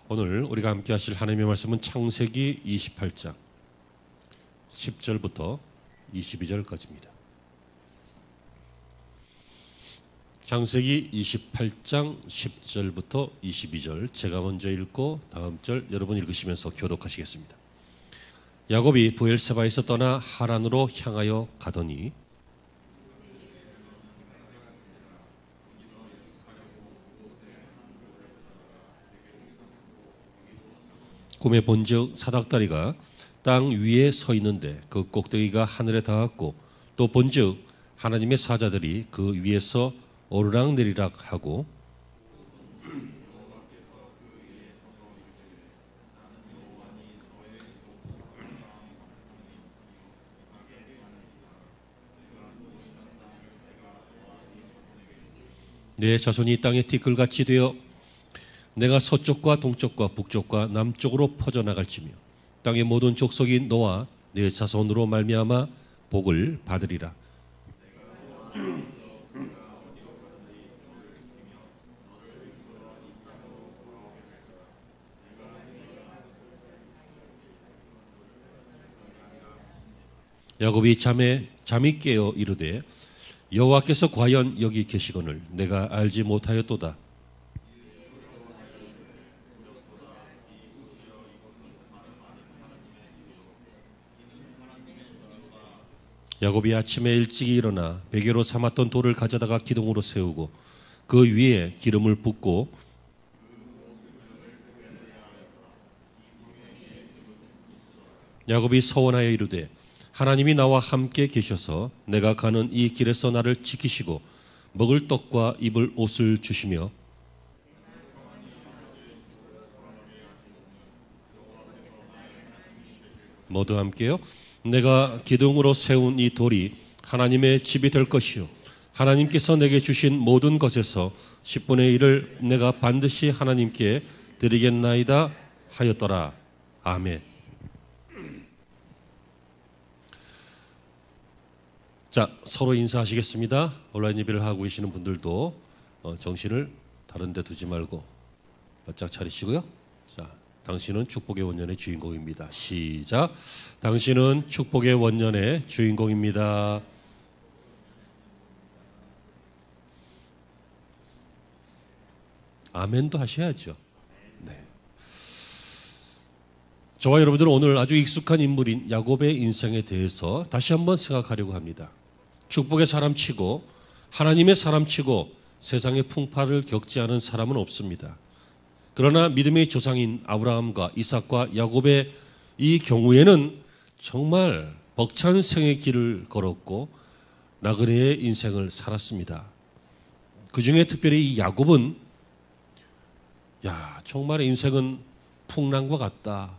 오늘 우리가 함께 하실 하나님의 말씀은 창세기 28장 10절부터 22절까지입니다. 창세기 28장 10절부터 22절 제가 먼저 읽고 다음 절 여러분 읽으시면서 교독하시겠습니다. 야곱이 브엘세바에서 떠나 하란으로 향하여 가더니 꿈에 본즉 사닥다리가 땅 위에 서 있는데 그 꼭대기가 하늘에 닿았고 또 본즉 하나님의 사자들이 그 위에서 오르락내리락 하고 내 자손이 땅의 티끌같이 되어 내가 서쪽과 동쪽과 북쪽과 남쪽으로 퍼져나갈지며 땅의 모든 족속이 너와 내 자손으로 말미암아 복을 받으리라. 야곱이 잠이 깨어 이르되 여호와께서 과연 여기 계시거늘 내가 알지 못하였도다. 야곱이 아침에 일찍이 일어나 베개로 삼았던 돌을 가져다가 기둥으로 세우고 그 위에 기름을 붓고 야곱이 서원하여 이르되 하나님이 나와 함께 계셔서 내가 가는 이 길에서 나를 지키시고 먹을 떡과 입을 옷을 주시며 모두 함께요. 내가 기둥으로 세운 이 돌이 하나님의 집이 될 것이요 하나님께서 내게 주신 모든 것에서 10분의 1을 내가 반드시 하나님께 드리겠나이다 하였더라. 아멘. 자, 서로 인사하시겠습니다. 온라인 예배를 하고 계시는 분들도 정신을 다른 데 두지 말고 바짝 차리시고요. 자, 당신은 축복의 원년의 주인공입니다. 시작. 당신은 축복의 원년의 주인공입니다. 아멘도 하셔야죠. 네. 저와 여러분들은 오늘 아주 익숙한 인물인 야곱의 인생에 대해서 다시 한번 생각하려고 합니다. 축복의 사람치고 하나님의 사람치고 세상의 풍파를 겪지 않은 사람은 없습니다. 그러나 믿음의 조상인 아브라함과 이삭과 야곱의 이 경우에는 정말 벅찬 생의 길을 걸었고 나그네의 인생을 살았습니다. 그 중에 특별히 이 야곱은 정말 인생은 풍랑과 같다.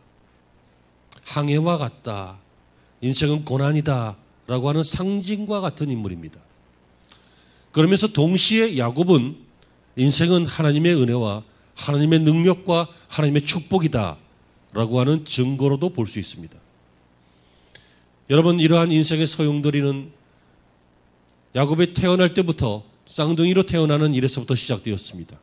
항해와 같다. 인생은 고난이다. 라고 하는 상징과 같은 인물입니다. 그러면서 동시에 야곱은 인생은 하나님의 은혜와 하나님의 능력과 하나님의 축복이다 라고 하는 증거로도 볼 수 있습니다. 여러분, 이러한 인생의 소용돌이는 야곱이 태어날 때부터 쌍둥이로 태어나는 일에서부터 시작되었습니다.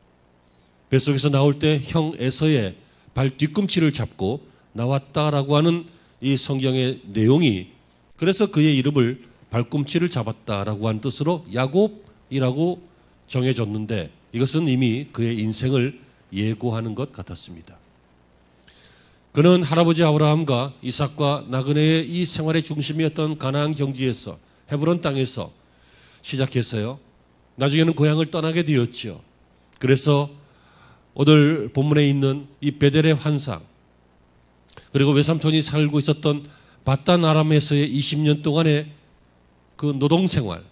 뱃속에서 나올 때 형 에서의 발 뒤꿈치를 잡고 나왔다라고 하는 이 성경의 내용이 그래서 그의 이름을 발꿈치를 잡았다라고 하는 뜻으로 야곱이라고 정해졌는데 이것은 이미 그의 인생을 예고하는 것 같았습니다. 그는 할아버지 아브라함과 이삭과 나그네의 이 생활의 중심이었던 가나안 경지에서 헤브론 땅에서 시작해서요. 나중에는 고향을 떠나게 되었죠. 그래서 오늘 본문에 있는 이 베델의 환상 그리고 외삼촌이 살고 있었던 바단 아람에서의 20년 동안의 그 노동생활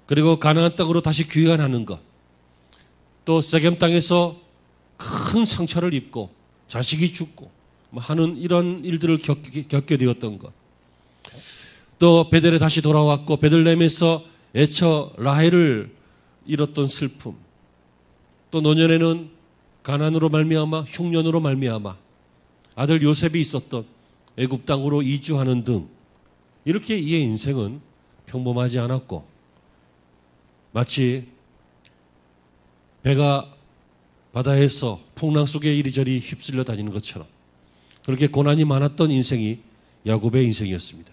그리고 가나안 땅으로 다시 귀환하는 것 또 세겜 땅에서 큰 상처를 입고 자식이 죽고 하는 이런 일들을 겪게 되었던 것 또 베델에 다시 돌아왔고 베들레헴에서 애처 라헬을 잃었던 슬픔 또 노년에는 가난으로 말미암아 흉년으로 말미암아 아들 요셉이 있었던 애굽 땅으로 이주하는 등 이렇게 이의 인생은 평범하지 않았고 마치 배가 바다에서 풍랑 속에 이리저리 휩쓸려 다니는 것처럼 그렇게 고난이 많았던 인생이 야곱의 인생이었습니다.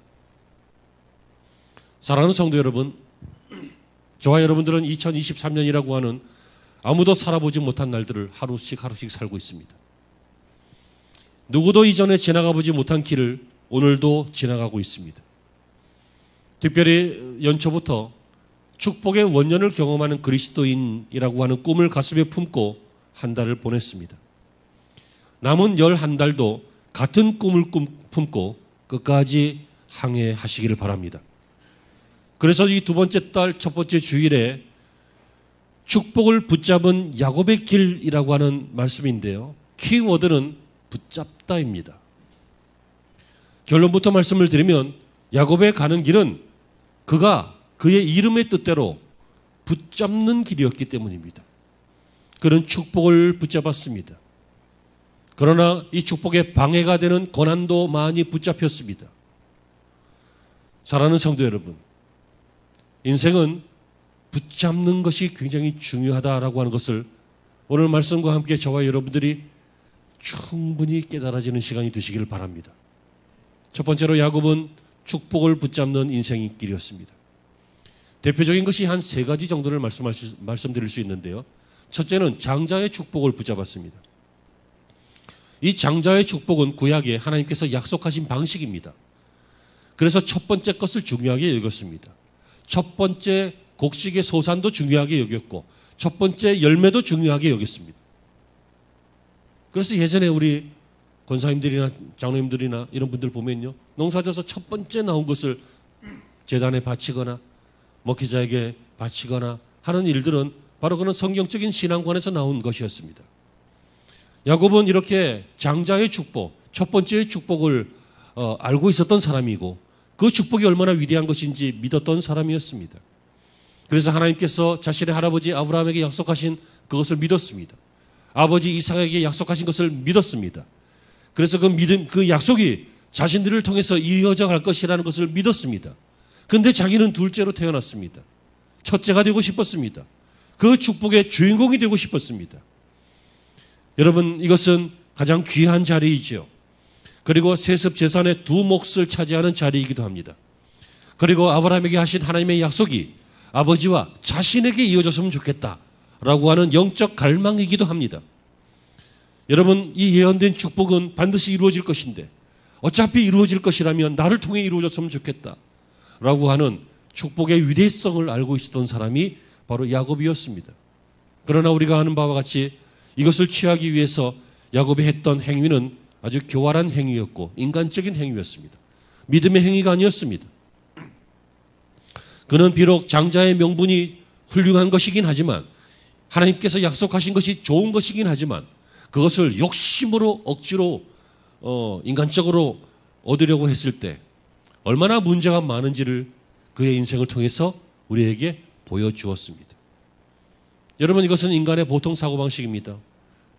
사랑하는 성도 여러분, 저와 여러분들은 2023년이라고 하는 아무도 살아보지 못한 날들을 하루씩 살고 있습니다. 누구도 이전에 지나가 보지 못한 길을 오늘도 지나가고 있습니다. 특별히 연초부터 축복의 원년을 경험하는 그리스도인이라고 하는 꿈을 가슴에 품고 한 달을 보냈습니다. 남은 11달도 같은 꿈을 품고 끝까지 항해하시기를 바랍니다. 그래서 이 두 번째 달 첫 번째 주일에 축복을 붙잡은 야곱의 길이라고 하는 말씀인데요. 키워드는 붙잡다입니다. 결론부터 말씀을 드리면 야곱의 가는 길은 그가 그의 이름의 뜻대로 붙잡는 길이었기 때문입니다. 그는 축복을 붙잡았습니다. 그러나 이 축복에 방해가 되는 고난도 많이 붙잡혔습니다. 사랑하는 성도 여러분, 인생은 붙잡는 것이 굉장히 중요하다라고 하는 것을 오늘 말씀과 함께 저와 여러분들이 충분히 깨달아지는 시간이 되시기를 바랍니다. 첫 번째로 야곱은 축복을 붙잡는 인생의 길이었습니다. 대표적인 것이 한 3가지 정도를 말씀드릴 수 있는데요. 첫째는 장자의 축복을 붙잡았습니다. 이 장자의 축복은 구약에 하나님께서 약속하신 방식입니다. 그래서 첫 번째 것을 중요하게 여겼습니다. 첫 번째 곡식의 소산도 중요하게 여겼고 첫 번째 열매도 중요하게 여겼습니다. 그래서 예전에 우리 권사님들이나 장로님들이나 이런 분들 보면요, 농사져서 첫 번째 나온 것을 제단에 바치거나 목회자에게 바치거나 하는 일들은 바로 그런 성경적인 신앙관에서 나온 것이었습니다. 야곱은 이렇게 장자의 축복, 첫 번째의 축복을 알고 있었던 사람이고 그 축복이 얼마나 위대한 것인지 믿었던 사람이었습니다. 그래서 하나님께서 자신의 할아버지 아브라함에게 약속하신 그것을 믿었습니다. 아버지 이삭에게 약속하신 것을 믿었습니다. 그래서 그 약속이 자신들을 통해서 이어져 갈 것이라는 것을 믿었습니다. 그런데 자기는 둘째로 태어났습니다. 첫째가 되고 싶었습니다. 그 축복의 주인공이 되고 싶었습니다. 여러분, 이것은 가장 귀한 자리이죠. 그리고 세습 재산의 2몫을 차지하는 자리이기도 합니다. 그리고 아브라함에게 하신 하나님의 약속이 아버지와 자신에게 이어졌으면 좋겠다라고 하는 영적 갈망이기도 합니다. 여러분, 이 예언된 축복은 반드시 이루어질 것인데 어차피 이루어질 것이라면 나를 통해 이루어졌으면 좋겠다라고 하는 축복의 위대성을 알고 있었던 사람이 바로 야곱이었습니다. 그러나 우리가 아는 바와 같이 이것을 취하기 위해서 야곱이 했던 행위는 아주 교활한 행위였고 인간적인 행위였습니다. 믿음의 행위가 아니었습니다. 그는 비록 장자의 명분이 훌륭한 것이긴 하지만 하나님께서 약속하신 것이 좋은 것이긴 하지만 그것을 욕심으로 억지로 인간적으로 얻으려고 했을 때 얼마나 문제가 많은지를 그의 인생을 통해서 우리에게 보여주었습니다. 여러분, 이것은 인간의 보통 사고방식입니다.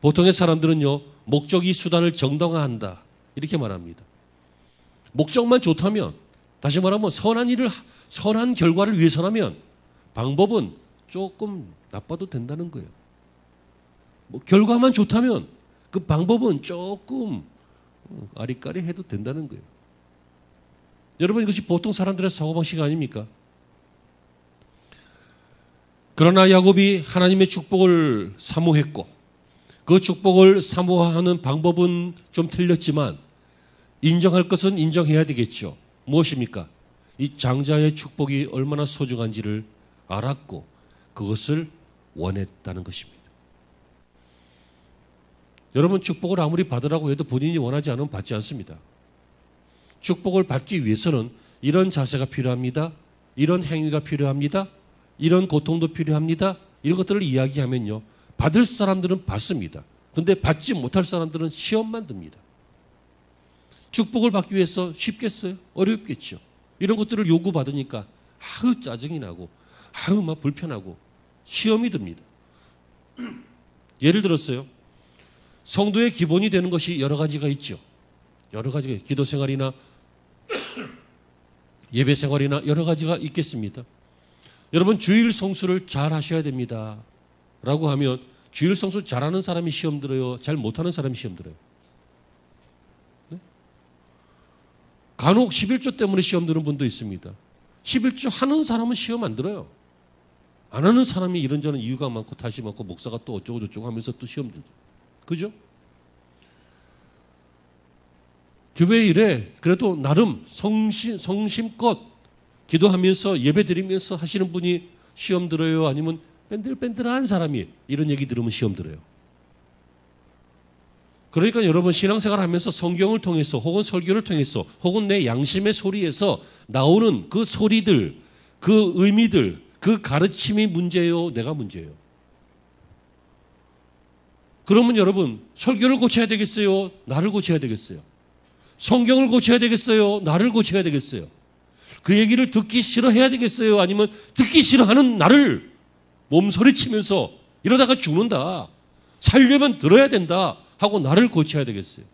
보통의 사람들은요, 목적이 수단을 정당화한다 이렇게 말합니다. 목적만 좋다면, 다시 말하면 선한 결과를 위해서라면 방법은 조금 나빠도 된다는 거예요. 결과만 좋다면 그 방법은 조금 아리까리 해도 된다는 거예요. 여러분, 이것이 보통 사람들의 사고방식 아닙니까? 그러나 야곱이 하나님의 축복을 사모했고 그 축복을 사모하는 방법은 좀 틀렸지만 인정할 것은 인정해야 되겠죠. 무엇입니까? 이 장자의 축복이 얼마나 소중한지를 알았고 그것을 원했다는 것입니다. 여러분, 축복을 아무리 받으라고 해도 본인이 원하지 않으면 받지 않습니다. 축복을 받기 위해서는 이런 자세가 필요합니다. 이런 행위가 필요합니다. 이런 고통도 필요합니다. 이런 것들을 이야기하면요, 받을 사람들은 받습니다. 그런데 받지 못할 사람들은 시험만 듭니다. 축복을 받기 위해서 쉽겠어요? 어렵겠죠. 이런 것들을 요구받으니까 아우 짜증이 나고 아우 막 불편하고 시험이 듭니다. 예를 들었어요. 성도의 기본이 되는 것이 여러 가지가 있죠. 여러 가지가 기도 생활이나 예배 생활이나 여러 가지가 있겠습니다. 여러분, 주일 성수를 잘 하셔야 됩니다 라고 하면 주일 성수 잘하는 사람이 시험 들어요? 잘 못하는 사람이 시험 들어요? 네? 간혹 11조 때문에 시험 드는 분도 있습니다. 11조 하는 사람은 시험 안 들어요. 안 하는 사람이 이런저런 이유가 많고 탓이 많고 목사가 또 어쩌고 저쩌고 하면서 또 시험 들죠. 그죠? 교회 일에 그래도 나름 성심껏 기도하면서 예배 드리면서 하시는 분이 시험 들어요? 아니면 뺀들뺀들한 사람이 이런 얘기 들으면 시험 들어요? 그러니까 여러분 신앙생활 하면서 성경을 통해서 혹은 설교를 통해서 혹은 내 양심의 소리에서 나오는 그 소리들, 그 의미들, 그 가르침이 문제예요? 내가 문제예요? 그러면 여러분 설교를 고쳐야 되겠어요? 나를 고쳐야 되겠어요? 성경을 고쳐야 되겠어요? 나를 고쳐야 되겠어요? 그 얘기를 듣기 싫어해야 되겠어요? 아니면 듣기 싫어하는 나를 몸소리치면서 이러다가 죽는다. 살려면 들어야 된다. 하고 나를 고쳐야 되겠어요?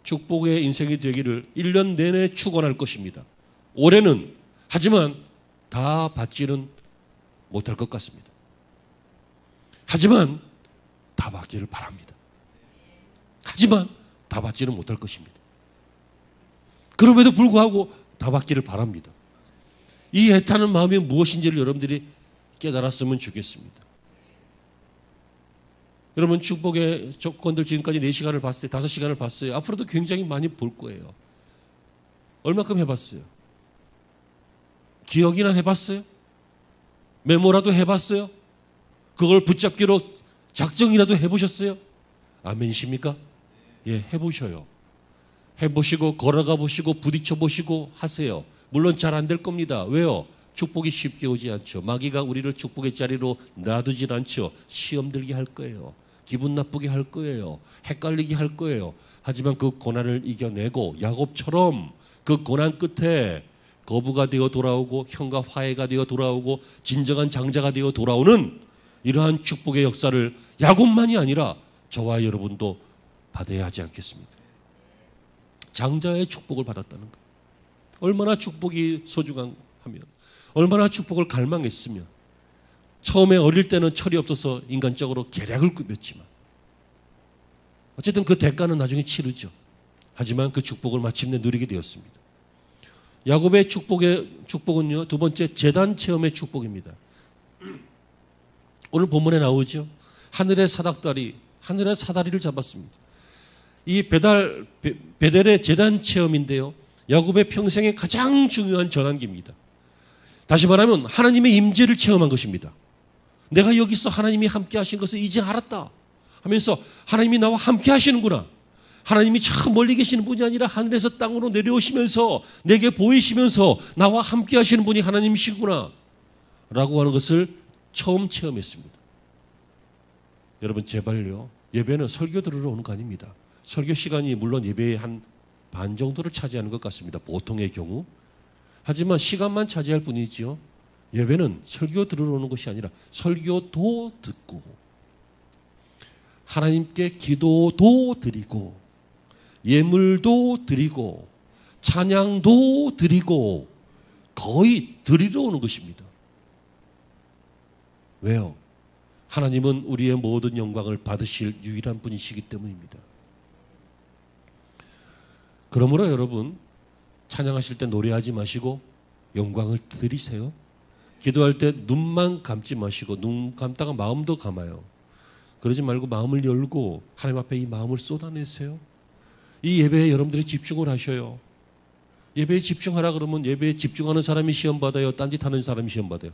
축복의 인생이 되기를 1년 내내 축원할 것입니다. 올해는 하지만 다 받지는 못할 것 같습니다. 하지만 다 받기를 바랍니다. 하지만 다 받지는 못할 것입니다. 그럼에도 불구하고 다 받기를 바랍니다. 이 애타는 마음이 무엇인지를 여러분들이 깨달았으면 좋겠습니다. 여러분 축복의 조건들 지금까지 4시간을 봤어요. 5시간을 봤어요. 앞으로도 굉장히 많이 볼 거예요. 얼마큼 해봤어요? 기억이나 해봤어요? 메모라도 해봤어요? 그걸 붙잡기로 작정이라도 해보셨어요? 아멘이십니까? 예, 해보셔요. 해보시고 걸어가 보시고 부딪혀 보시고 하세요. 물론 잘 안 될 겁니다. 왜요? 축복이 쉽게 오지 않죠. 마귀가 우리를 축복의 자리로 놔두질 않죠. 시험 들게 할 거예요. 기분 나쁘게 할 거예요. 헷갈리게 할 거예요. 하지만 그 고난을 이겨내고 야곱처럼 그 고난 끝에 거부가 되어 돌아오고 형과 화해가 되어 돌아오고 진정한 장자가 되어 돌아오는 이러한 축복의 역사를 야곱만이 아니라 저와 여러분도 받아야 하지 않겠습니까? 장자의 축복을 받았다는 것. 얼마나 축복이 소중하면, 얼마나 축복을 갈망했으면, 처음에 어릴 때는 철이 없어서 인간적으로 계략을 꾸몄지만 어쨌든 그 대가는 나중에 치르죠. 하지만 그 축복을 마침내 누리게 되었습니다. 야곱의 축복은요, 두 번째 제단 체험의 축복입니다. 오늘 본문에 나오죠. 하늘의 사다리를 잡았습니다. 이 베델의 제단 체험인데요, 야곱의 평생의 가장 중요한 전환기입니다. 다시 말하면 하나님의 임재를 체험한 것입니다. 내가 여기서 하나님이 함께 하신 것을 이제 알았다 하면서 하나님이 나와 함께 하시는구나. 하나님이 참 멀리 계시는 분이 아니라 하늘에서 땅으로 내려오시면서 내게 보이시면서 나와 함께 하시는 분이 하나님이시구나 라고 하는 것을 처음 체험했습니다. 여러분 제발요, 예배는 설교 들으러 오는 거 아닙니다. 설교 시간이 물론 예배의 한 반 정도를 차지하는 것 같습니다. 보통의 경우. 하지만 시간만 차지할 뿐이지요. 예배는 설교 들으러 오는 것이 아니라 설교도 듣고 하나님께 기도도 드리고 예물도 드리고 찬양도 드리고 거의 드리러 오는 것입니다. 왜요? 하나님은 우리의 모든 영광을 받으실 유일한 분이시기 때문입니다. 그러므로 여러분 찬양하실 때 노래하지 마시고 영광을 드리세요. 기도할 때 눈만 감지 마시고 눈 감다가 마음도 감아요. 그러지 말고 마음을 열고 하나님 앞에 이 마음을 쏟아내세요. 이 예배에 여러분들이 집중을 하셔요. 예배에 집중하라 그러면 예배에 집중하는 사람이 시험 받아요? 딴짓하는 사람이 시험 받아요?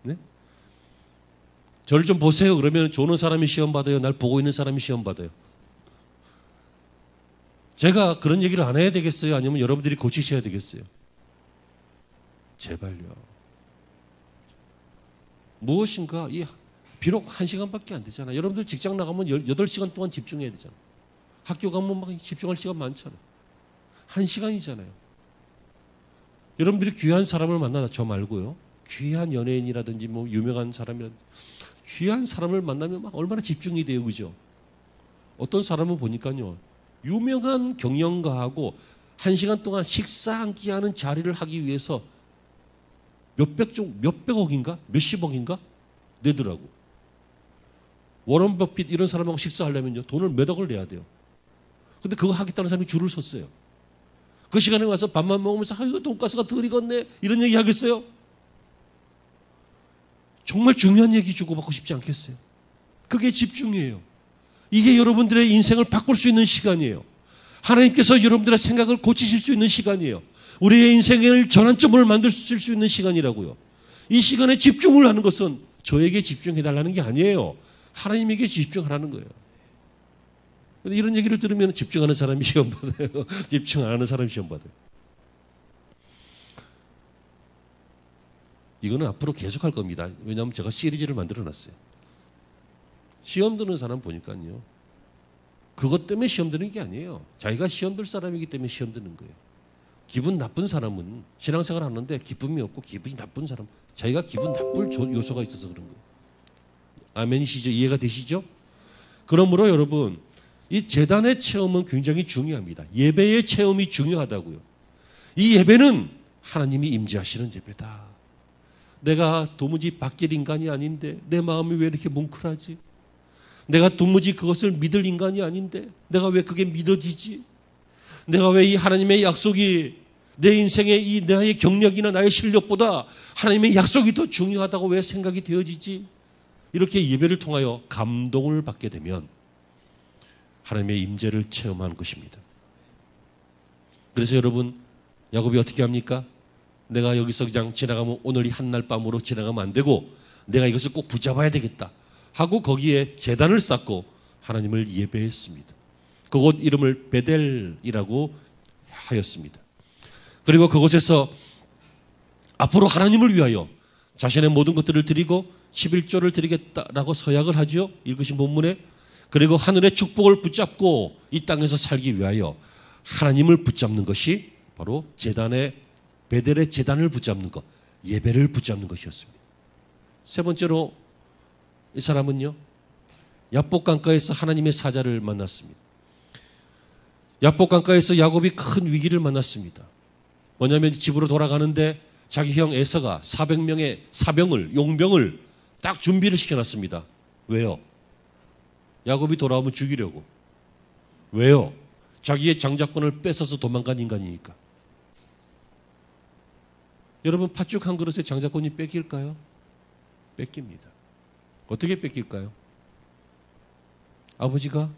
네? 저를 좀 보세요. 그러면 조는 사람이 시험 받아요? 날 보고 있는 사람이 시험 받아요? 제가 그런 얘기를 안 해야 되겠어요? 아니면 여러분들이 고치셔야 되겠어요? 제발요. 무엇인가 비록 1시간밖에 안 되잖아요. 여러분들 직장 나가면 8시간 동안 집중해야 되잖아요. 학교 가면 막 집중할 시간 많잖아요. 1시간이잖아요. 여러분들이 귀한 사람을 만나다 저 말고요. 귀한 연예인이라든지 뭐 유명한 사람이라든지 귀한 사람을 만나면 막 얼마나 집중이 돼요. 그죠? 어떤 사람을 보니까요. 유명한 경영가하고 1시간 동안 식사 한 끼 하는 자리를 하기 위해서 몇백억인가? 몇십억인가? 내더라고. 워런 버핏 이런 사람하고 식사하려면요, 돈을 몇 억을 내야 돼요. 근데 그거 하겠다는 사람이 줄을 섰어요. 그 시간에 와서 밥만 먹으면서 이거 돈가스가 덜 익었네 이런 얘기 하겠어요? 정말 중요한 얘기 주고받고 싶지 않겠어요? 그게 집중이에요. 이게 여러분들의 인생을 바꿀 수 있는 시간이에요. 하나님께서 여러분들의 생각을 고치실 수 있는 시간이에요. 우리의 인생을 전환점을 만들 수 있는 시간이라고요. 이 시간에 집중을 하는 것은 저에게 집중해달라는 게 아니에요. 하나님에게 집중하라는 거예요. 이런 얘기를 들으면 집중하는 사람이 시험 받아요. 집중 안 하는 사람이 시험 받아요. 이거는 앞으로 계속할 겁니다. 왜냐하면 제가 시리즈를 만들어놨어요. 시험 드는 사람 보니까요, 그것 때문에 시험 드는 게 아니에요. 자기가 시험 들 사람이기 때문에 시험 드는 거예요. 기분 나쁜 사람은 신앙생활 하는데 기쁨이 없고, 기분이 나쁜 사람, 자기가 기분 나쁠 요소가 있어서 그런 거예요. 아멘이시죠? 이해가 되시죠? 그러므로 여러분, 이 제단의 체험은 굉장히 중요합니다. 예배의 체험이 중요하다고요. 이 예배는 하나님이 임재하시는 예배다. 내가 도무지 바뀔 인간이 아닌데 내 마음이 왜 이렇게 뭉클하지? 내가 도무지 그것을 믿을 인간이 아닌데 내가 왜 그게 믿어지지? 내가 왜 이 하나님의 약속이 내 인생의 이 나의 경력이나 나의 실력보다 하나님의 약속이 더 중요하다고 왜 생각이 되어지지? 이렇게 예배를 통하여 감동을 받게 되면 하나님의 임재를 체험하는 것입니다. 그래서 여러분, 야곱이 어떻게 합니까? 내가 여기서 그냥 지나가면 오늘 이 한날 밤으로 지나가면 안 되고 내가 이것을 꼭 붙잡아야 되겠다 하고 거기에 제단을 쌓고 하나님을 예배했습니다. 그곳 이름을 베델이라고 하였습니다. 그리고 그곳에서 앞으로 하나님을 위하여 자신의 모든 것들을 드리고 11조를 드리겠다라고 서약을 하죠. 읽으신 본문에. 그리고 하늘의 축복을 붙잡고 이 땅에서 살기 위하여 하나님을 붙잡는 것이 바로 제단의 베델의 제단을 붙잡는 것, 예배를 붙잡는 것이었습니다. 세 번째로 이 사람은요, 야복 강가에서 하나님의 사자를 만났습니다. 야복 강가에서 야곱이 큰 위기를 만났습니다. 뭐냐면 집으로 돌아가는데 자기 형 에서가 400명의 사병을, 용병을 딱 준비를 시켜놨습니다. 왜요? 야곱이 돌아오면 죽이려고. 왜요? 자기의 장자권을 뺏어서 도망간 인간이니까. 여러분, 팥죽 한 그릇에 장자권이 뺏길까요? 뺏깁니다. 어떻게 뺏길까요? 아버지가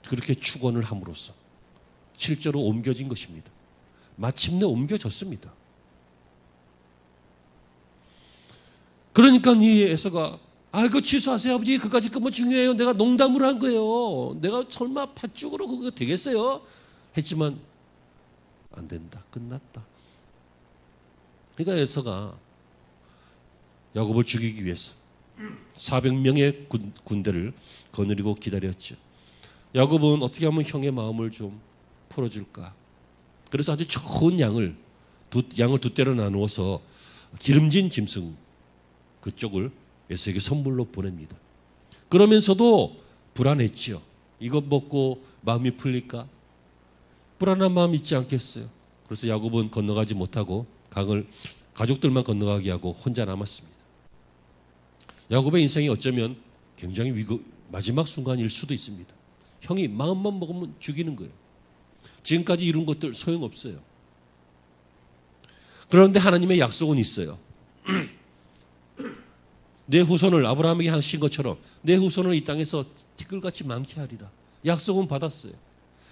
그렇게 축원을 함으로써 실제로 옮겨진 것입니다. 마침내 옮겨졌습니다. 그러니까 이 에서가 그거 취소하세요 아버지, 그까짓 거 뭐 중요해요. 내가 농담으로 한 거예요. 내가 설마 팥죽으로 그거 되겠어요? 했지만 안 된다. 끝났다. 그러니까 에서가 야곱을 죽이기 위해서 400명의 군대를 거느리고 기다렸죠. 야곱은 어떻게 하면 형의 마음을 좀 풀어줄까? 그래서 아주 좋은 양을 두 떼로 나누어서 기름진 짐승 그쪽을 에서에게 선물로 보냅니다. 그러면서도 불안했죠. 이것 먹고 마음이 풀릴까? 불안한 마음 있지 않겠어요? 그래서 야곱은 건너가지 못하고 강을 가족들만 건너가게 하고 혼자 남았습니다. 야곱의 인생이 어쩌면 굉장히 마지막 순간일 수도 있습니다. 형이 마음만 먹으면 죽이는 거예요. 지금까지 이룬 것들 소용없어요. 그런데 하나님의 약속은 있어요. 내 후손을 아브라함에게 하신 것처럼 내 후손을 이 땅에서 티끌같이 많게 하리라. 약속은 받았어요.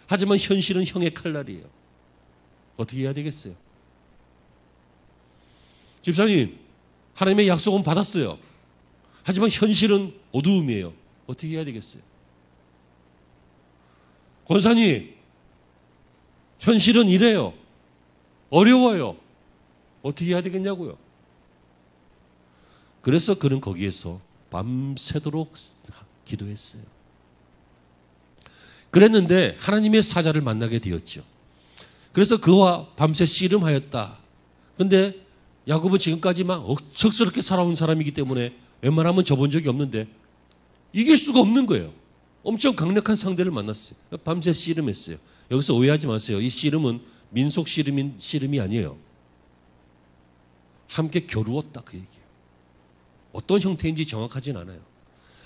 하지만 현실은 형의 칼날이에요. 어떻게 해야 되겠어요? 집사님, 하나님의 약속은 받았어요. 하지만 현실은 어두움이에요. 어떻게 해야 되겠어요? 권사님, 현실은 이래요. 어려워요. 어떻게 해야 되겠냐고요? 그래서 그는 거기에서 밤새도록 기도했어요. 그랬는데 하나님의 사자를 만나게 되었죠. 그래서 그와 밤새 씨름하였다. 그런데 야곱은 지금까지 막 억척스럽게 살아온 사람이기 때문에 웬만하면 져본 적이 없는데 이길 수가 없는 거예요. 엄청 강력한 상대를 만났어요. 밤새 씨름했어요. 여기서 오해하지 마세요. 이 씨름은 민속 씨름이 아니에요. 함께 겨루었다 그 얘기예요. 어떤 형태인지 정확하진 않아요.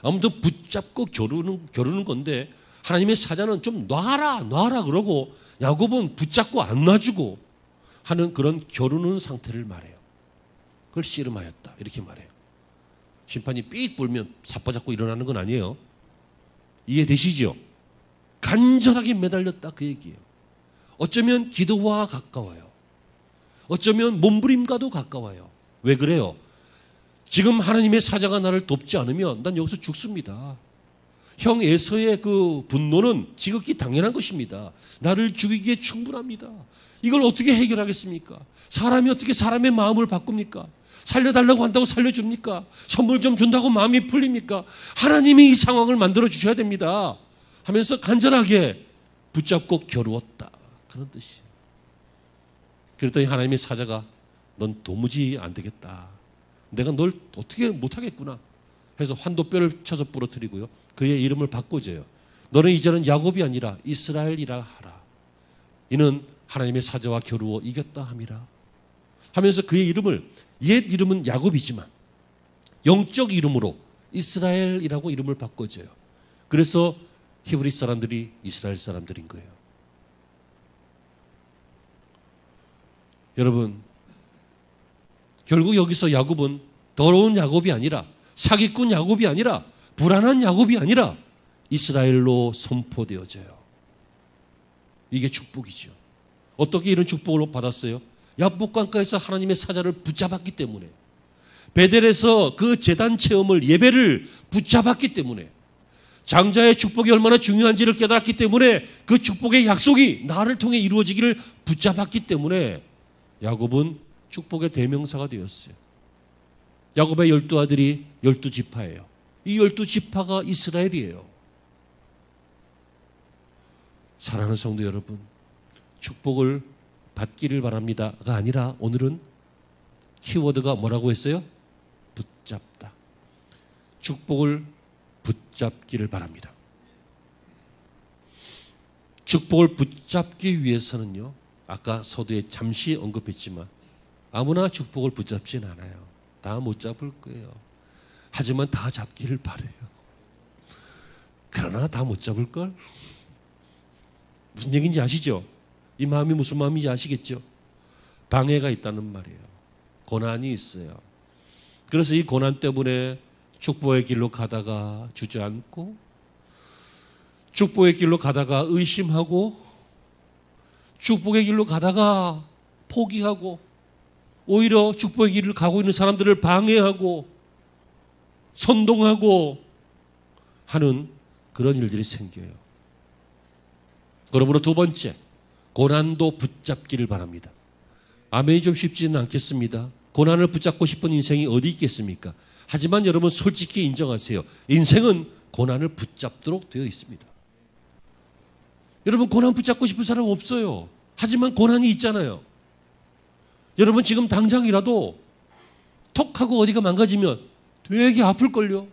아무튼 붙잡고 겨루는 건데 하나님의 사자는 좀 놔라 그러고 야곱은 붙잡고 안 놔주고 하는 그런 겨루는 상태를 말해요. 그걸 씨름하였다 이렇게 말해요. 심판이 삑 불면 사빠잡고 일어나는 건 아니에요. 이해되시죠? 간절하게 매달렸다 그 얘기예요. 어쩌면 기도와 가까워요. 어쩌면 몸부림과도 가까워요. 왜 그래요? 지금 하나님의 사자가 나를 돕지 않으면 난 여기서 죽습니다. 형 에서의 그 분노는 지극히 당연한 것입니다. 나를 죽이기에 충분합니다. 이걸 어떻게 해결하겠습니까? 사람이 어떻게 사람의 마음을 바꿉니까? 살려달라고 한다고 살려줍니까? 선물 좀 준다고 마음이 풀립니까? 하나님이 이 상황을 만들어 주셔야 됩니다 하면서 간절하게 붙잡고 겨루었다 그런 뜻이에요. 그랬더니 하나님의 사자가 넌 도무지 안 되겠다. 내가 널 어떻게 못하겠구나 해서 환도뼈를 쳐서 부러뜨리고요. 그의 이름을 바꿔줘요. 너는 이제는 야곱이 아니라 이스라엘이라 하라. 이는 하나님의 사자와 겨루어 이겼다 함이라 하면서 그의 이름을 옛 이름은 야곱이지만 영적 이름으로 이스라엘이라고 이름을 바꿔줘요. 그래서 히브리 사람들이 이스라엘 사람들인 거예요. 여러분, 결국 여기서 야곱은 더러운 야곱이 아니라 사기꾼 야곱이 아니라 불안한 야곱이 아니라 이스라엘로 선포되어져요. 이게 축복이죠. 어떻게 이런 축복을 받았어요? 야복강가에서 하나님의 사자를 붙잡았기 때문에, 베델에서 그 제단 체험을 예배를 붙잡았기 때문에, 장자의 축복이 얼마나 중요한지를 깨달았기 때문에 그 축복의 약속이 나를 통해 이루어지기를 붙잡았기 때문에 야곱은 축복의 대명사가 되었어요. 야곱의 12아들이 12지파예요. 이 12지파가 이스라엘이에요. 사랑하는 성도 여러분, 축복을 받기를 바랍니다가 아니라 오늘은 키워드가 뭐라고 했어요? 붙잡다. 축복을 붙잡기를 바랍니다. 축복을 붙잡기 위해서는요, 아까 서두에 잠시 언급했지만 아무나 축복을 붙잡진 않아요. 다 못 잡을 거예요. 하지만 다 잡기를 바라요. 그러나 다 못 잡을걸? 무슨 얘기인지 아시죠? 이 마음이 무슨 마음인지 아시겠죠? 방해가 있다는 말이에요. 고난이 있어요. 그래서 이 고난 때문에 축복의 길로 가다가 주저앉고, 축복의 길로 가다가 의심하고, 축복의 길로 가다가 포기하고, 오히려 축복의 길을 가고 있는 사람들을 방해하고 선동하고 하는 그런 일들이 생겨요. 그러므로 두 번째, 고난도 붙잡기를 바랍니다. 아멘이 좀 쉽지는 않겠습니다. 고난을 붙잡고 싶은 인생이 어디 있겠습니까? 하지만 여러분 솔직히 인정하세요. 인생은 고난을 붙잡도록 되어 있습니다. 여러분 고난 붙잡고 싶은 사람 없어요. 하지만 고난이 있잖아요. 여러분 지금 당장이라도 톡 하고 어디가 망가지면 되게 아플걸요.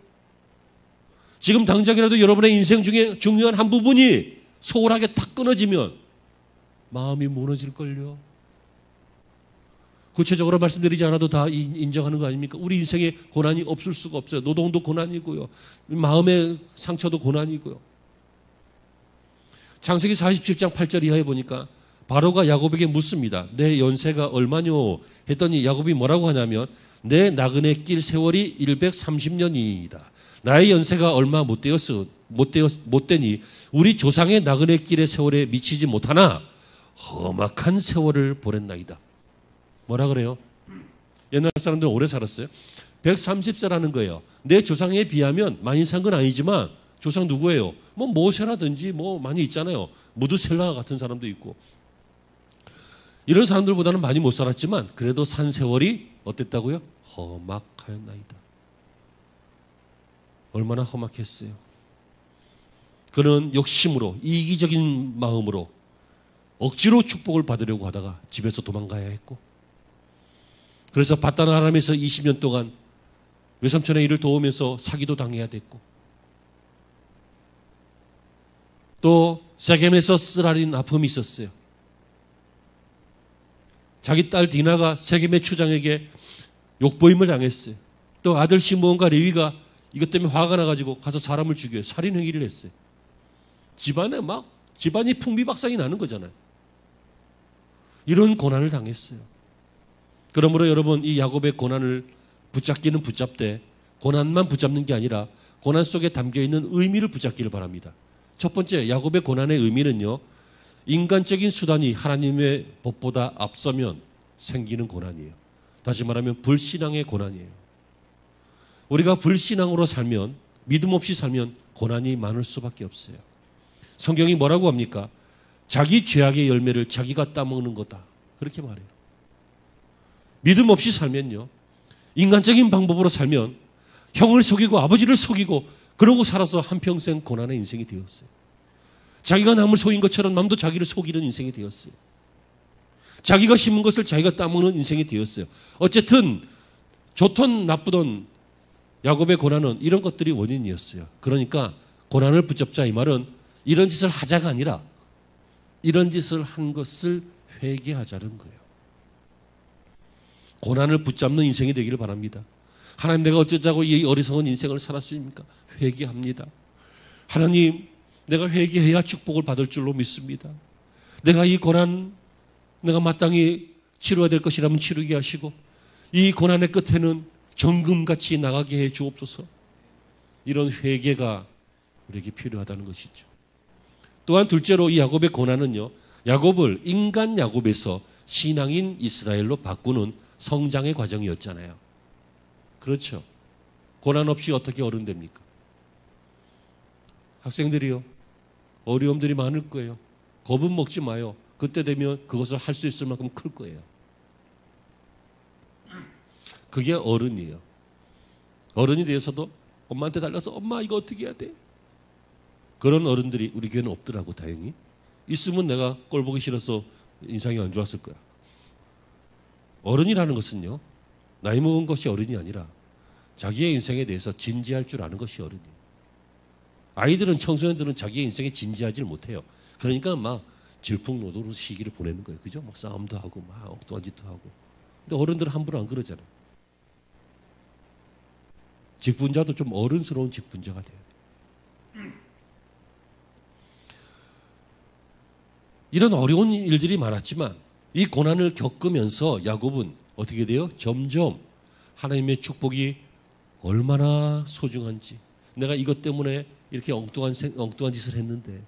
지금 당장이라도 여러분의 인생 중에 중요한 한 부분이 소홀하게 탁 끊어지면 마음이 무너질걸요. 구체적으로 말씀드리지 않아도 다 인정하는 거 아닙니까? 우리 인생에 고난이 없을 수가 없어요. 노동도 고난이고요. 마음의 상처도 고난이고요. 창세기 47장 8절 이하에 보니까 바로가 야곱에게 묻습니다. 내 연세가 얼마뇨? 했더니 야곱이 뭐라고 하냐면 내 나그네 길 세월이 130년이다. 나의 연세가 얼마 못 되니 우리 조상의 나그네 길의 세월에 미치지 못하나 험악한 세월을 보냈나이다. 뭐라 그래요? 옛날 사람들은 오래 살았어요. 130세라는 거예요. 내 조상에 비하면 많이 산 건 아니지만 조상 누구예요? 뭐 모세라든지 뭐 많이 있잖아요. 무드셀라 같은 사람도 있고. 이런 사람들보다는 많이 못 살았지만 그래도 산 세월이 어땠다고요? 험악하였나이다. 얼마나 험악했어요. 그는 욕심으로, 이기적인 마음으로 억지로 축복을 받으려고 하다가 집에서 도망가야 했고, 그래서 바단 아람에서 20년 동안 외삼촌의 일을 도우면서 사기도 당해야 됐고, 또 세겜에서 쓰라린 아픔이 있었어요. 자기 딸 디나가 세겜의 추장에게 욕보임을 당했어요. 또 아들 시므온과 레위가 이것 때문에 화가 나가지고 가서 사람을 죽여요. 살인행위를 했어요. 집안이 풍비박산이 나는 거잖아요. 이런 고난을 당했어요. 그러므로 여러분, 이 야곱의 고난을 붙잡기는 붙잡되 고난만 붙잡는 게 아니라 고난 속에 담겨있는 의미를 붙잡기를 바랍니다. 첫 번째, 야곱의 고난의 의미는요, 인간적인 수단이 하나님의 법보다 앞서면 생기는 고난이에요. 다시 말하면 불신앙의 고난이에요. 우리가 불신앙으로 살면, 믿음 없이 살면 고난이 많을 수밖에 없어요. 성경이 뭐라고 합니까? 자기 죄악의 열매를 자기가 따먹는 거다, 그렇게 말해요. 믿음 없이 살면요, 인간적인 방법으로 살면 형을 속이고 아버지를 속이고 그러고 살아서 한평생 고난의 인생이 되었어요. 자기가 남을 속인 것처럼 남도 자기를 속이는 인생이 되었어요. 자기가 심은 것을 자기가 따먹는 인생이 되었어요. 어쨌든 좋든 나쁘든 야곱의 고난은 이런 것들이 원인이었어요. 그러니까 고난을 붙잡자, 이 말은 이런 짓을 하자가 아니라 이런 짓을 한 것을 회개하자는 거예요. 고난을 붙잡는 인생이 되기를 바랍니다. 하나님, 내가 어쩌자고 이 어리석은 인생을 살았습니까? 회개합니다. 하나님, 내가 회개해야 축복을 받을 줄로 믿습니다. 내가 이 고난, 내가 마땅히 치러야 될 것이라면 치르게 하시고 이 고난의 끝에는 정금같이 나가게 해 주옵소서. 이런 회개가 우리에게 필요하다는 것이죠. 또한 둘째로 이 야곱의 고난은요, 야곱을 인간 야곱에서 신앙인 이스라엘로 바꾸는 성장의 과정이었잖아요. 그렇죠. 고난 없이 어떻게 어른 됩니까? 학생들이요, 어려움들이 많을 거예요. 겁은 먹지 마요. 그때 되면 그것을 할 수 있을 만큼 클 거예요. 그게 어른이에요. 어른이 되어서도 엄마한테 달려서 엄마 이거 어떻게 해야 돼? 그런 어른들이 우리 교회는 없더라고, 다행히. 있으면 내가 꼴 보기 싫어서 인상이 안 좋았을 거야. 어른이라는 것은요, 나이 먹은 것이 어른이 아니라 자기의 인생에 대해서 진지할 줄 아는 것이 어른이에요. 아이들은, 청소년들은 자기의 인생에 진지하지 못해요. 그러니까 막 질풍노도로 시기를 보내는 거예요. 그죠? 막 싸움도 하고 막 엉뚱한 짓도 하고. 근데 어른들은 함부로 안 그러잖아요. 직분자도 좀 어른스러운 직분자가 돼야 돼요. 이런 어려운 일들이 많았지만 이 고난을 겪으면서 야곱은 어떻게 돼요? 점점 하나님의 축복이 얼마나 소중한지, 내가 이것 때문에 이렇게 엉뚱한 짓을 했는데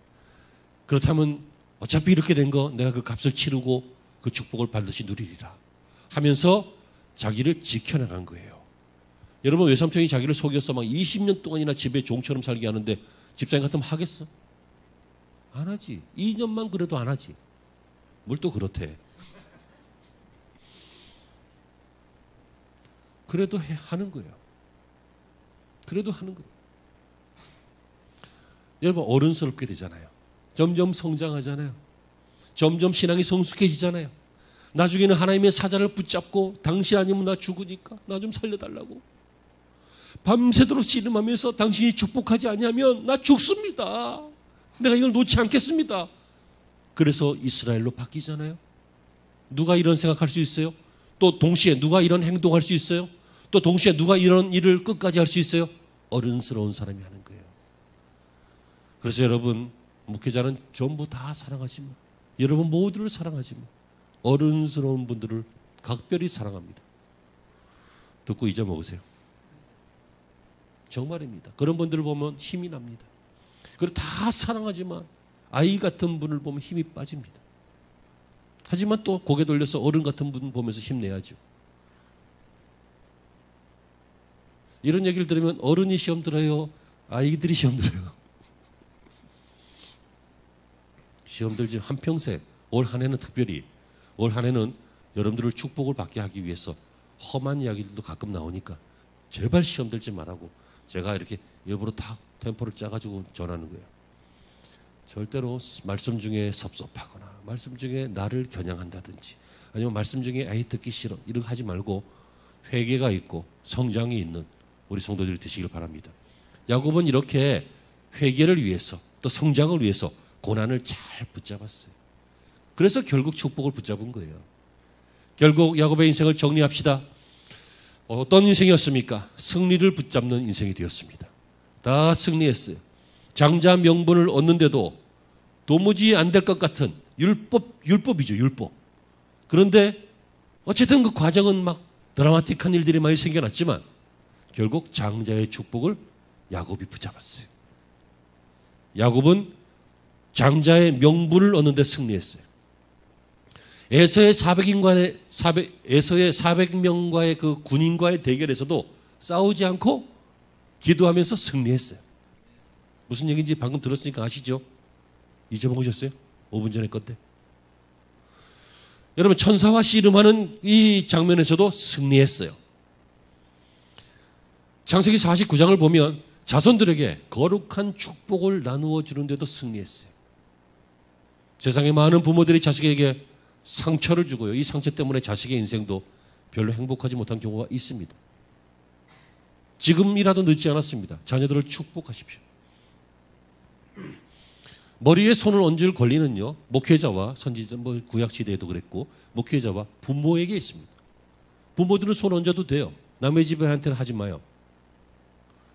그렇다면 어차피 이렇게 된 거 내가 그 값을 치르고 그 축복을 반드시 누리리라 하면서 자기를 지켜나간 거예요. 여러분, 외삼촌이 자기를 속여서 막 20년 동안이나 집에 종처럼 살게 하는데 집사님 같으면 하겠어? 안 하지. 2년만 그래도 안 하지. 뭘 또 그렇대. 그래도 하는 거예요. 그래도 하는 거예요. 여러분, 어른스럽게 되잖아요. 점점 성장하잖아요. 점점 신앙이 성숙해지잖아요. 나중에는 하나님의 사자를 붙잡고 당신 아니면 나 죽으니까 나 좀 살려달라고 밤새도록 씨름하면서 당신이 축복하지 아니하면 나 죽습니다. 내가 이걸 놓지 않겠습니다. 그래서 이스라엘로 바뀌잖아요. 누가 이런 생각할 수 있어요? 또 동시에 누가 이런 행동할 수 있어요? 또 동시에 누가 이런 일을 끝까지 할 수 있어요? 어른스러운 사람이 하는 거예요. 그래서 여러분, 목회자는 전부 다 사랑하지만, 여러분 모두를 사랑하지만 어른스러운 분들을 각별히 사랑합니다. 듣고 잊어먹으세요. 정말입니다. 그런 분들을 보면 힘이 납니다. 그리고 다 사랑하지만 아이 같은 분을 보면 힘이 빠집니다. 하지만 또 고개 돌려서 어른 같은 분 보면서 힘내야죠. 이런 얘기를 들으면 어른이 시험 들어요? 아이들이 시험 들어요? 시험 들지 한평생, 올 한 해는 특별히, 올 한 해는 여러분들을 축복을 받게 하기 위해서 험한 이야기들도 가끔 나오니까 제발 시험 들지 말라고 제가 이렇게 일부러 다 템포를 짜가지고 전하는 거예요. 절대로 말씀 중에 섭섭하거나 말씀 중에 나를 겨냥한다든지 아니면 말씀 중에 아이 듣기 싫어 이런 거 하지 말고 회개가 있고 성장이 있는 우리 성도들이 되시길 바랍니다. 야곱은 이렇게 회개를 위해서 또 성장을 위해서 고난을 잘 붙잡았어요. 그래서 결국 축복을 붙잡은 거예요. 결국 야곱의 인생을 정리합시다. 어떤 인생이었습니까? 승리를 붙잡는 인생이 되었습니다. 다 승리했어요. 장자 명분을 얻는데도 도무지 안 될 것 같은 율법이죠, 율법. 그런데 어쨌든 그 과정은 막 드라마틱한 일들이 많이 생겨났지만 결국 장자의 축복을 야곱이 붙잡았어요. 야곱은 장자의 명분을 얻는 데 승리했어요. 에서의 400명과의 그 군인과의 대결에서도 싸우지 않고 기도하면서 승리했어요. 무슨 얘기인지 방금 들었으니까 아시죠? 잊어먹으셨어요? 5분 전에 건데. 여러분, 천사와 씨름하는 이 장면에서도 승리했어요. 창세기 49장을 보면 자손들에게 거룩한 축복을 나누어 주는데도 승리했어요. 세상에 많은 부모들이 자식에게 상처를 주고요. 이 상처 때문에 자식의 인생도 별로 행복하지 못한 경우가 있습니다. 지금이라도 늦지 않았습니다. 자녀들을 축복하십시오. 머리에 손을 얹을 권리는요, 목회자와 선지자, 구약 시대에도 그랬고, 목회자와 부모에게 있습니다. 부모들은 손 얹어도 돼요. 남의 집애한테는 하지 마요.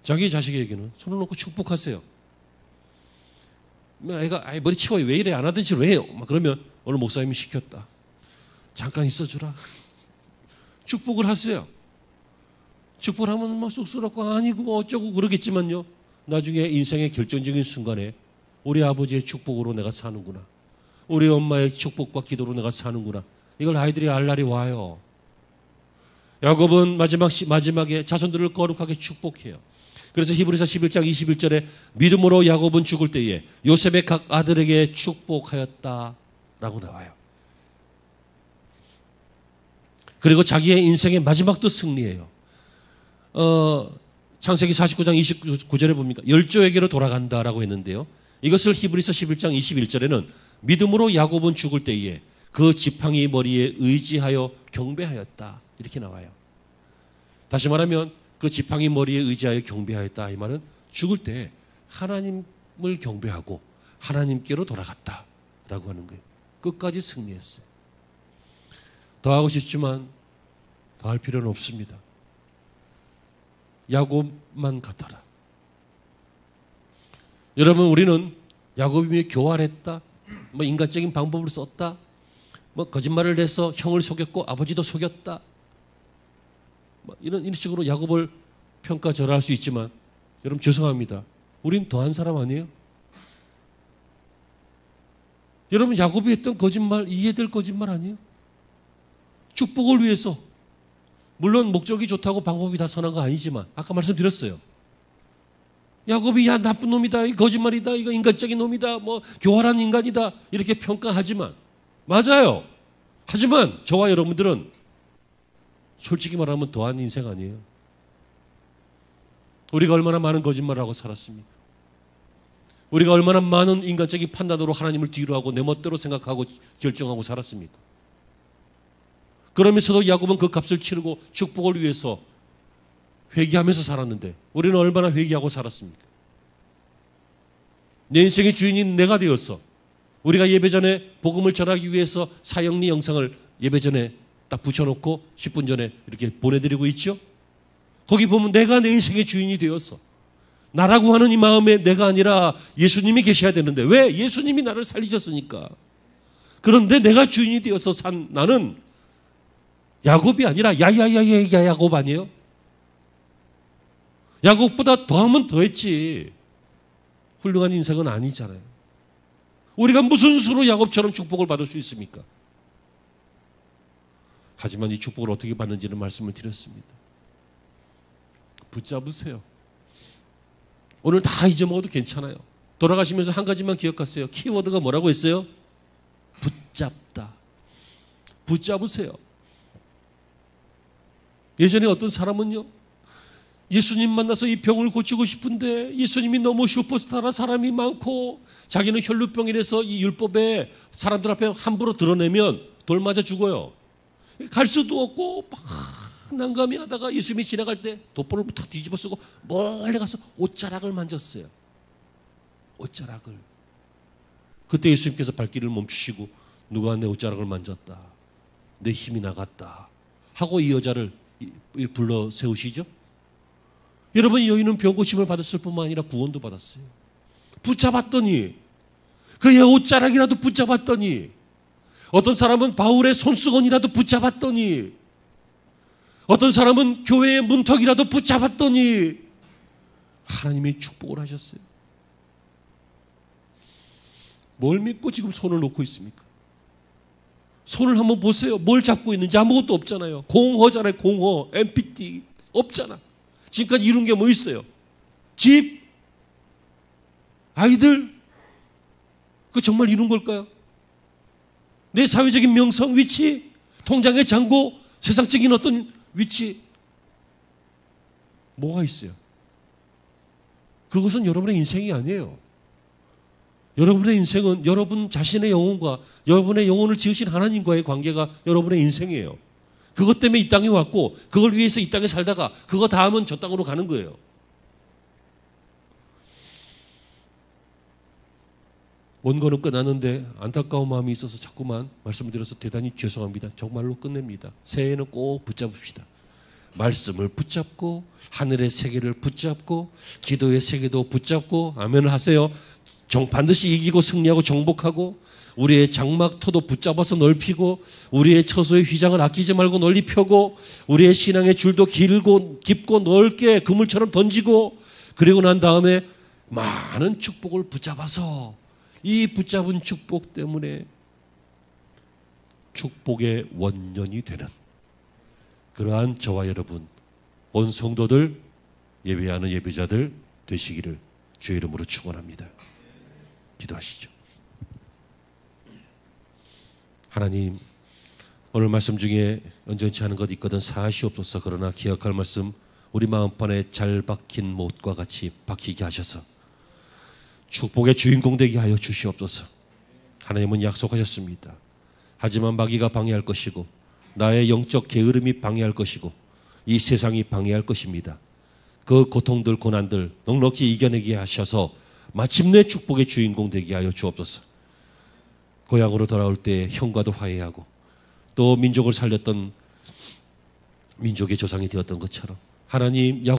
자기 자식에게는 손을 놓고 축복하세요. 애가 머리 치워요. 왜 이래? 안 하던 짓을 왜 해요? 막 그러면 오늘 목사님이 시켰다. 잠깐 있어주라. 축복을 하세요. 축복을 하면 막 쑥스럽고 아니고 어쩌고 그러겠지만요. 나중에 인생의 결정적인 순간에 우리 아버지의 축복으로 내가 사는구나. 우리 엄마의 축복과 기도로 내가 사는구나. 이걸 아이들이 알 날이 와요. 야곱은 마지막에 자손들을 거룩하게 축복해요. 그래서 히브리서 11장 21절에 믿음으로 야곱은 죽을 때에 요셉의 각 아들에게 축복하였다라고 나와요. 그리고 자기의 인생의 마지막도 승리해요. 창세기 49장 29절에 봅니까? 열조에게로 돌아간다라고 했는데요. 이것을 히브리서 11장 21절에는 믿음으로 야곱은 죽을 때에 그 지팡이 머리에 의지하여 경배하였다. 이렇게 나와요. 다시 말하면 그 지팡이 머리에 의지하여 경배하였다. 이 말은 죽을 때 하나님을 경배하고 하나님께로 돌아갔다라고 하는 거예요. 끝까지 승리했어요. 더 하고 싶지만 더 할 필요는 없습니다. 야곱만 같아라. 여러분, 우리는 야곱이 교활했다, 인간적인 방법을 썼다, 거짓말을 해서 형을 속였고 아버지도 속였다, 이런 식으로 야곱을 평가절하할 수 있지만 여러분 죄송합니다. 우린 더한 사람 아니에요? 여러분, 야곱이 했던 거짓말 이해될 거짓말 아니에요? 축복을 위해서, 물론 목적이 좋다고 방법이 다 선한 거 아니지만 아까 말씀드렸어요. 야곱이 야 나쁜 놈이다, 이 거짓말이다, 이거 인간적인 놈이다, 교활한 인간이다 이렇게 평가하지만 맞아요. 하지만 저와 여러분들은 솔직히 말하면 더한 인생 아니에요. 우리가 얼마나 많은 거짓말을 하고 살았습니까? 우리가 얼마나 많은 인간적인 판단으로 하나님을 뒤로 하고 내 멋대로 생각하고 결정하고 살았습니까? 그러면서도 야곱은 그 값을 치르고 축복을 위해서 회개하면서 살았는데 우리는 얼마나 회개하고 살았습니까? 내 인생의 주인인 내가 되었어. 우리가 예배전에 복음을 전하기 위해서 사형리 영상을 예배전에 딱 붙여놓고 10분 전에 이렇게 보내드리고 있죠. 거기 보면 내가 내 인생의 주인이 되었어. 나라고 하는 이 마음에 내가 아니라 예수님이 계셔야 되는데 왜? 예수님이 나를 살리셨으니까. 그런데 내가 주인이 되어서 산 나는 야곱이 아니라 야야야야 야곱 아니에요? 야곱보다 더하면 더했지. 훌륭한 인생은 아니잖아요. 우리가 무슨 수로 야곱처럼 축복을 받을 수 있습니까? 하지만 이 축복을 어떻게 받는지는 말씀을 드렸습니다. 붙잡으세요. 오늘 다 잊어먹어도 괜찮아요. 돌아가시면서 한 가지만 기억하세요. 키워드가 뭐라고 했어요? 붙잡다. 붙잡으세요. 예전에 어떤 사람은요, 예수님 만나서 이 병을 고치고 싶은데 예수님이 너무 슈퍼스타라 사람이 많고 자기는 혈루병이라서 이 율법에 사람들 앞에 함부로 드러내면 돌 맞아 죽어요. 갈 수도 없고 막 난감히 하다가 예수님이 지나갈 때 돋보를 탁 뒤집어 쓰고 멀리 가서 옷자락을 만졌어요. 옷자락을. 그때 예수님께서 발길을 멈추시고 누가 내 옷자락을 만졌다, 내 힘이 나갔다 하고 이 여자를 불러 세우시죠? 여러분, 이 여인은 병고침을 받았을 뿐만 아니라 구원도 받았어요. 붙잡았더니, 그의 옷자락이라도 붙잡았더니, 어떤 사람은 바울의 손수건이라도 붙잡았더니, 어떤 사람은 교회의 문턱이라도 붙잡았더니 하나님의 축복을 하셨어요. 뭘 믿고 지금 손을 놓고 있습니까? 손을 한번 보세요. 뭘 잡고 있는지 아무것도 없잖아요. 공허잖아요. 공허. MPT 없잖아. 지금까지 이룬 게 뭐 있어요? 집, 아이들, 그 정말 이룬 걸까요? 내 사회적인 명성, 위치, 통장의 잔고, 세상적인 어떤 위치, 뭐가 있어요? 그것은 여러분의 인생이 아니에요. 여러분의 인생은 여러분 자신의 영혼과 여러분의 영혼을 지으신 하나님과의 관계가 여러분의 인생이에요. 그것 때문에 이 땅에 왔고 그걸 위해서 이 땅에 살다가 그거 다 하면 저 땅으로 가는 거예요. 원고는 끝났는데 안타까운 마음이 있어서 자꾸만 말씀을 드려서 대단히 죄송합니다. 정말로 끝냅니다. 새해에는 꼭 붙잡읍시다. 말씀을 붙잡고 하늘의 세계를 붙잡고 기도의 세계도 붙잡고 아멘을 하세요. 반드시 이기고 승리하고 정복하고 우리의 장막터도 붙잡아서 넓히고 우리의 처소의 휘장을 아끼지 말고 널리 펴고 우리의 신앙의 줄도 길고 깊고 넓게 그물처럼 던지고 그리고 난 다음에 많은 축복을 붙잡아서 이 붙잡은 축복 때문에 축복의 원년이 되는 그러한 저와 여러분 온 성도들 예배하는 예배자들 되시기를 주의 이름으로 축원합니다. 기도하시죠. 하나님, 오늘 말씀 중에 온전치 않은 것 있거든 사하시옵소서. 그러나 기억할 말씀 우리 마음판에 잘 박힌 못과 같이 박히게 하셔서 축복의 주인공 되게 하여 주시옵소서. 하나님은 약속하셨습니다. 하지만 마귀가 방해할 것이고 나의 영적 게으름이 방해할 것이고 이 세상이 방해할 것입니다. 그 고통들 고난들 넉넉히 이겨내게 하셔서 마침내 축복의 주인공 되게 하여 주옵소서. 고향으로 돌아올 때 형과도 화해하고 또 민족을 살렸던 민족의 조상이 되었던 것처럼 하나님